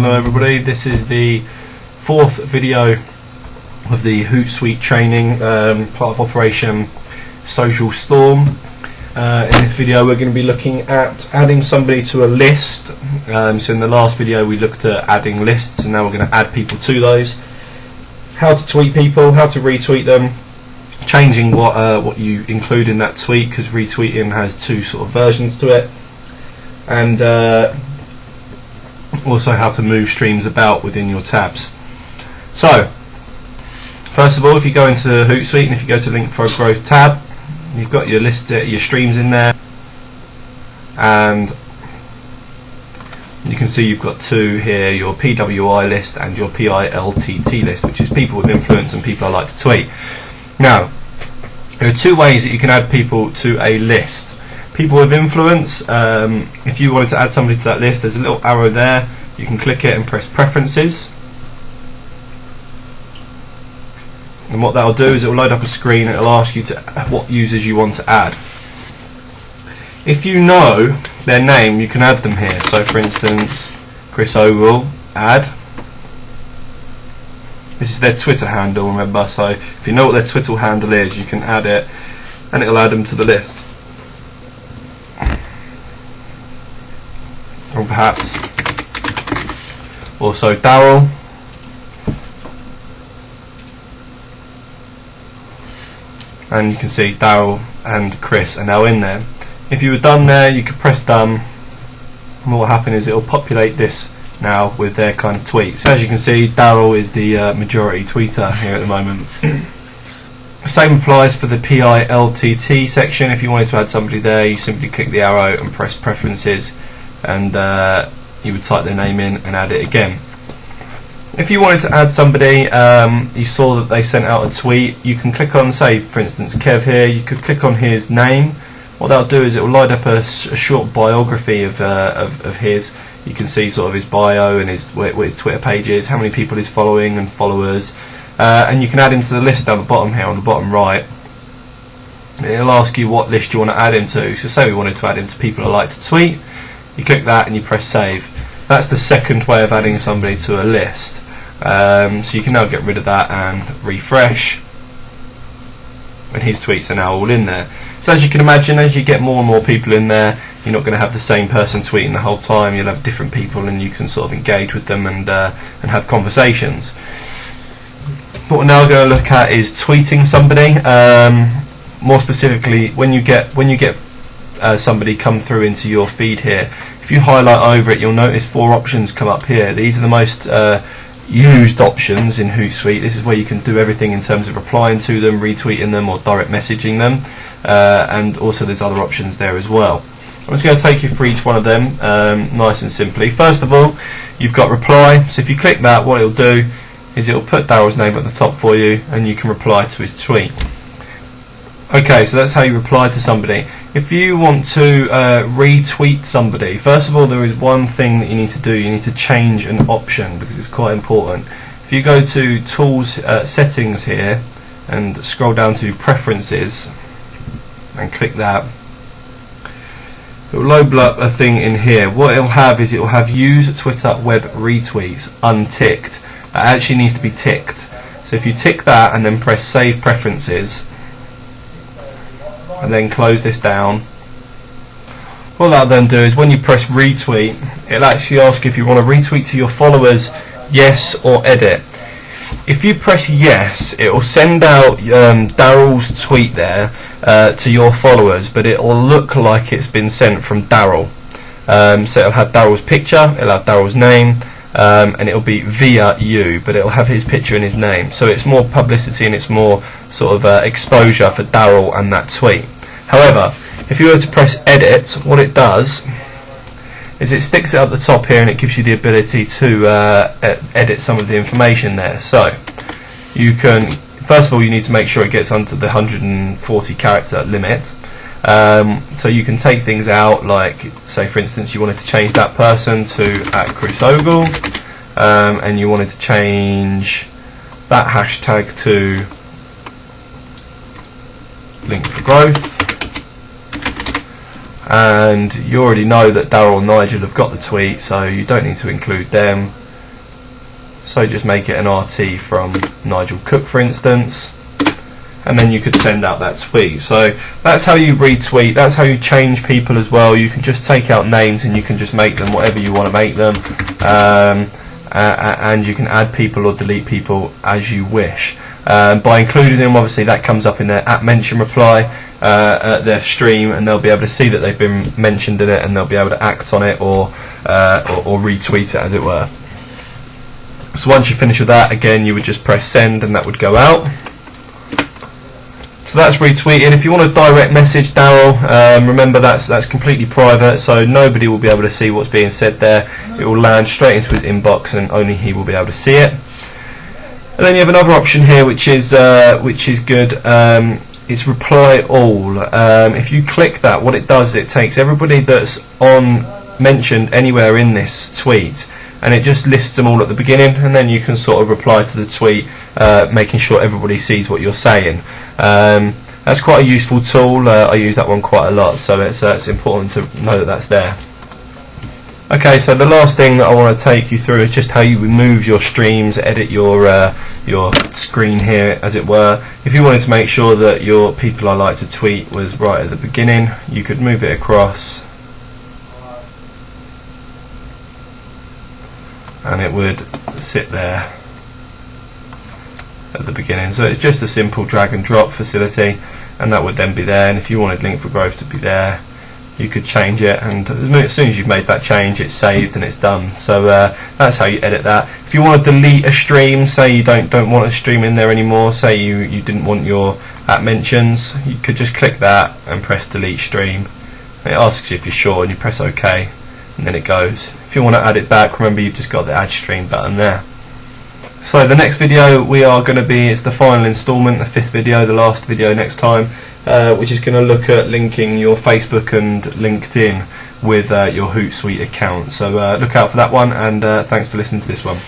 Hello everybody, this is the fourth video of the Hootsuite training, part of Operation Social Storm. In this video we're going to be looking at adding somebody to a list. So in the last video we looked at adding lists, and now we're going to add people to those. How to tweet people, how to retweet them, changing what you include in that tweet, because retweeting has two sort of versions to it, and also how to move streams about within your tabs. So first of all, if you go into Hootsuite and if you go to Link4Growth tab, you've got your list, your streams in there, and you can see you've got two here, your PWI list and your PILTT list, which is people with influence and people I like to tweet. Now, there are two ways that you can add people to a list. People with influence, if you wanted to add somebody to that list, there's a little arrow there. You can click it and press preferences. And what that'll do is it will load up a screen and it'll ask you to what users you want to add. If you know their name, you can add them here. So for instance, Chris Ogle, add. This is their Twitter handle, remember, so if you know what their Twitter handle is, you can add it and it'll add them to the list. Or perhaps also Daryl, and you can see Daryl and Chris are now in there. If you were done there, you could press done, and what will happen is it will populate this now with their kind of tweets. So as you can see, Daryl is the majority tweeter here at the moment. Same applies for the PILTT section. If you wanted to add somebody there, you simply click the arrow and press preferences, and you would type their name in and add it again. If you wanted to add somebody, you saw that they sent out a tweet, you can click on, say for instance Kev here, you could click on his name. What that'll do is it will light up a short biography of his. You can see sort of his bio and what his Twitter page is, how many people he's following and followers, and you can add him to the list down the bottom here on the bottom right. It'll ask you what list you want to add him to. So say we wanted to add him to people I like to tweet, you click that and you press save. That's the second way of adding somebody to a list. So you can now get rid of that and refresh, and his tweets are now all in there. So as you can imagine, as you get more and more people in there, you're not going to have the same person tweeting the whole time. You'll have different people and you can sort of engage with them and have conversations. What we're now going to look at is tweeting somebody. More specifically, when you get somebody come through into your feed here, if you highlight over it, you'll notice four options come up here. These are the most used options in Hootsuite. This is where you can do everything in terms of replying to them, retweeting them, or direct messaging them, and also there's other options there as well. I'm just going to take you through each one of them nice and simply. First of all, you've got reply. So if you click that, what it'll do is it'll put Daryl's name at the top for you and you can reply to his tweet. Okay, so that's how you reply to somebody. If you want to retweet somebody, first of all there is one thing that you need to do. You need to change an option because it's quite important. If you go to Tools, Settings here and scroll down to Preferences and click that, it will load up a thing in here. What it will have is it will have Use Twitter Web Retweets unticked. That actually needs to be ticked. So if you tick that and then press Save Preferences and then close this down, what that'll then do is when you press retweet, it'll actually ask if you want to retweet to your followers, yes or edit. If you press yes, it will send out Daryl's tweet there to your followers, but it will look like it's been sent from Daryl. So it'll have Daryl's picture, it'll have Daryl's name, and it'll be via you, but it'll have his picture and his name. So it's more publicity and it's more sort of exposure for Daryl and that tweet. However, if you were to press edit, what it does is it sticks it up the top here and it gives you the ability to edit some of the information there. So you can, first of all, you need to make sure it gets under the 140 character limit. So you can take things out, like say for instance you wanted to change that person to @ChrisOgle, and you wanted to change that hashtag to Link4Growth, and you already know that Daryl and Nigel have got the tweet, so you don't need to include them. So just make it an RT from Nigel Cook, for instance, and then you could send out that tweet. So that's how you retweet, that's how you change people as well. You can just take out names and you can just make them whatever you want to make them, and you can add people or delete people as you wish. By including them, obviously that comes up in their @mention reply at their stream, and they'll be able to see that they've been mentioned in it, and they'll be able to act on it or retweet it, as it were. So once you finish with that, again, you would just press send and that would go out. So that's retweeting. If you want to direct message Daryl, remember that's completely private, so nobody will be able to see what's being said there. It will land straight into his inbox and only he will be able to see it. And then you have another option here which is good. It's reply all. If you click that, what it does, it takes everybody that's mentioned anywhere in this tweet, and it just lists them all at the beginning, and then you can sort of reply to the tweet, making sure everybody sees what you're saying. That's quite a useful tool. I use that one quite a lot, so it's important to know that that's there. Okay, so the last thing that I want to take you through is just how you remove your streams, edit your screen here, as it were. If you wanted to make sure that your people I like to tweet was right at the beginning, you could move it across, and it would sit there at the beginning. So it's just a simple drag and drop facility, and that would then be there. And if you wanted Link4Growth to be there, you could change it, and as soon as you've made that change, it's saved and it's done. So that's how you edit that. If you want to delete a stream, say you don't want a stream in there anymore, say you didn't want your @mentions, you could just click that and press delete stream. And it asks you if you're sure, and you press OK, and then it goes. If you want to add it back, remember you've just got the add stream button there. So the next video we are going to be, it's the final instalment, the 5th video, the last video next time, which is going to look at linking your Facebook and LinkedIn with your Hootsuite account. So look out for that one, and thanks for listening to this one.